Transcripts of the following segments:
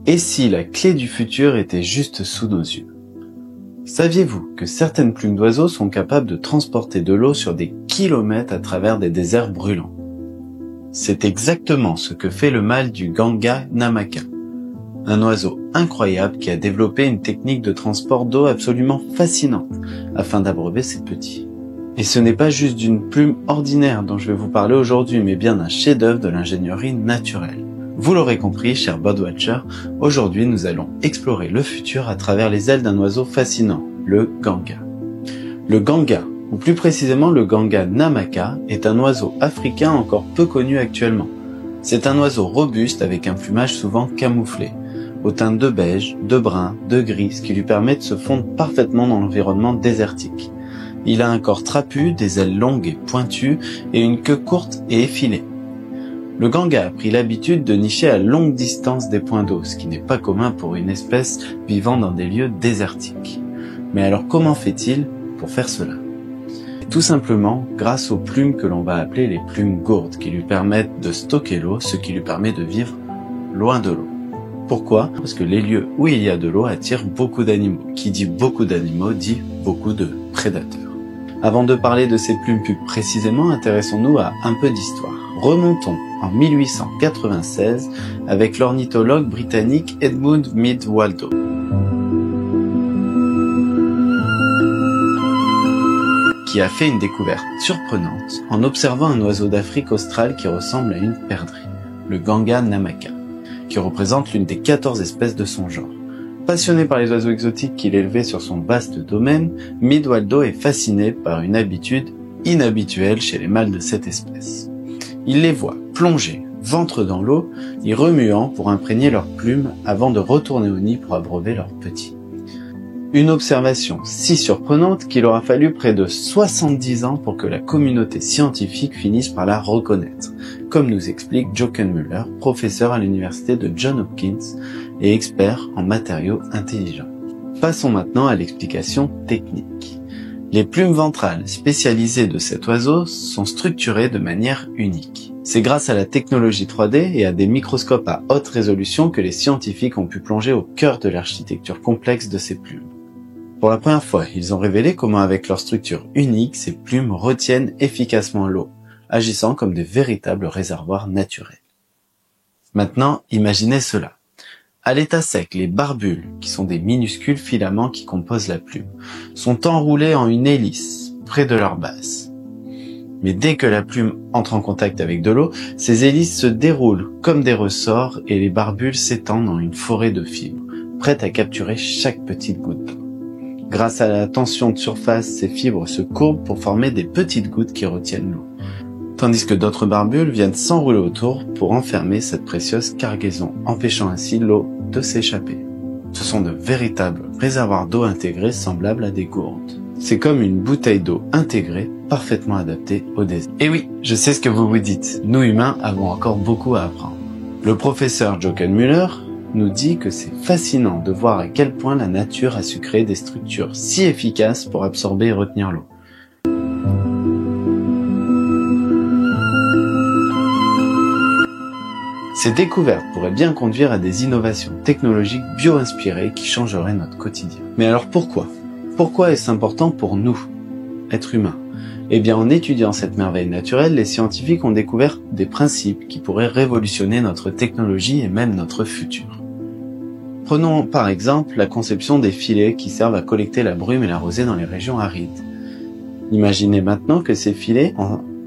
Et si la clé du futur était juste sous nos yeux? Saviez-vous que certaines plumes d'oiseaux sont capables de transporter de l'eau sur des kilomètres à travers des déserts brûlants? C'est exactement ce que fait le mâle du Ganga namaka, un oiseau incroyable qui a développé une technique de transport d'eau absolument fascinante afin d'abreuver ses petits. Et ce n'est pas juste d'une plume ordinaire dont je vais vous parler aujourd'hui, mais bien d'un chef-d'œuvre de l'ingénierie naturelle. Vous l'aurez compris, chers birdwatchers, aujourd'hui nous allons explorer le futur à travers les ailes d'un oiseau fascinant, le Ganga. Le Ganga, ou plus précisément le Ganga namaka, est un oiseau africain encore peu connu actuellement. C'est un oiseau robuste avec un plumage souvent camouflé, aux teintes de beige, de brun, de gris, ce qui lui permet de se fondre parfaitement dans l'environnement désertique. Il a un corps trapu, des ailes longues et pointues et une queue courte et effilée. Le Ganga a pris l'habitude de nicher à longue distance des points d'eau, ce qui n'est pas commun pour une espèce vivant dans des lieux désertiques. Mais alors comment fait-il pour faire cela? Tout simplement grâce aux plumes que l'on va appeler les plumes gourdes, qui lui permettent de stocker l'eau, ce qui lui permet de vivre loin de l'eau. Pourquoi? Parce que les lieux où il y a de l'eau attirent beaucoup d'animaux. Qui dit beaucoup d'animaux dit beaucoup de prédateurs. Avant de parler de ces plumes plus précisément, intéressons-nous à un peu d'histoire. Remontons en 1896 avec l'ornithologue britannique Edmund Mead Waldo. Qui a fait une découverte surprenante en observant un oiseau d'Afrique australe qui ressemble à une perdrix, le Ganga namaka, qui représente l'une des 14 espèces de son genre. Passionné par les oiseaux exotiques qu'il élevait sur son vaste domaine, Mead Waldo est fasciné par une habitude inhabituelle chez les mâles de cette espèce. Il les voit plonger, ventre dans l'eau, y remuant pour imprégner leurs plumes avant de retourner au nid pour abreuver leurs petits. Une observation si surprenante qu'il aura fallu près de 70 ans pour que la communauté scientifique finisse par la reconnaître, comme nous explique Jochen Müller, professeur à l'université de Johns Hopkins et expert en matériaux intelligents. Passons maintenant à l'explication technique. Les plumes ventrales spécialisées de cet oiseau sont structurées de manière unique. C'est grâce à la technologie 3D et à des microscopes à haute résolution que les scientifiques ont pu plonger au cœur de l'architecture complexe de ces plumes. Pour la première fois, ils ont révélé comment avec leur structure unique, ces plumes retiennent efficacement l'eau, agissant comme de véritables réservoirs naturels. Maintenant, imaginez cela. À l'état sec, les barbules, qui sont des minuscules filaments qui composent la plume, sont enroulés en une hélice, près de leur base. Mais dès que la plume entre en contact avec de l'eau, ces hélices se déroulent comme des ressorts et les barbules s'étendent en une forêt de fibres, prêtes à capturer chaque petite goutte d'eau. Grâce à la tension de surface, ces fibres se courbent pour former des petites gouttes qui retiennent l'eau, tandis que d'autres barbules viennent s'enrouler autour pour enfermer cette précieuse cargaison, empêchant ainsi l'eau de s'échapper. Ce sont de véritables réservoirs d'eau intégrés semblables à des gourdes. C'est comme une bouteille d'eau intégrée, parfaitement adaptée au désert. Et oui, je sais ce que vous vous dites, nous humains avons encore beaucoup à apprendre. Le professeur Jochen Müller nous dit que c'est fascinant de voir à quel point la nature a su créer des structures si efficaces pour absorber et retenir l'eau. Ces découvertes pourraient bien conduire à des innovations technologiques bio-inspirées qui changeraient notre quotidien. Mais alors pourquoi? Pourquoi est-ce important pour nous, êtres humains? Eh bien, en étudiant cette merveille naturelle, les scientifiques ont découvert des principes qui pourraient révolutionner notre technologie et même notre futur. Prenons par exemple la conception des filets qui servent à collecter la brume et la rosée dans les régions arides. Imaginez maintenant que ces filets,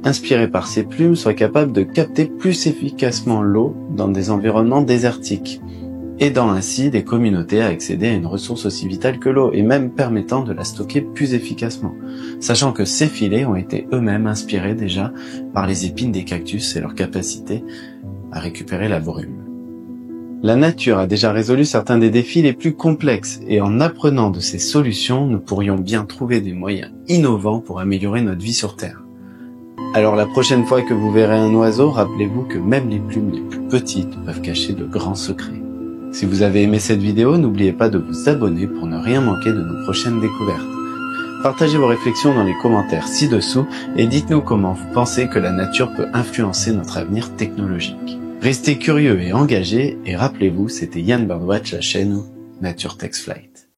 inspirés par ces plumes, soient capables de capter plus efficacement l'eau dans des environnements désertiques, aidant ainsi des communautés à accéder à une ressource aussi vitale que l'eau et même permettant de la stocker plus efficacement, sachant que ces filets ont été eux-mêmes inspirés déjà par les épines des cactus et leur capacité à récupérer la brume. La nature a déjà résolu certains des défis les plus complexes et en apprenant de ces solutions, nous pourrions bien trouver des moyens innovants pour améliorer notre vie sur Terre. Alors la prochaine fois que vous verrez un oiseau, rappelez-vous que même les plumes les plus petites peuvent cacher de grands secrets. Si vous avez aimé cette vidéo, n'oubliez pas de vous abonner pour ne rien manquer de nos prochaines découvertes. Partagez vos réflexions dans les commentaires ci-dessous et dites-nous comment vous pensez que la nature peut influencer notre avenir technologique. Restez curieux et engagés, et rappelez-vous, c'était Yann Birdwatch, la chaîne Nature Takes Flight.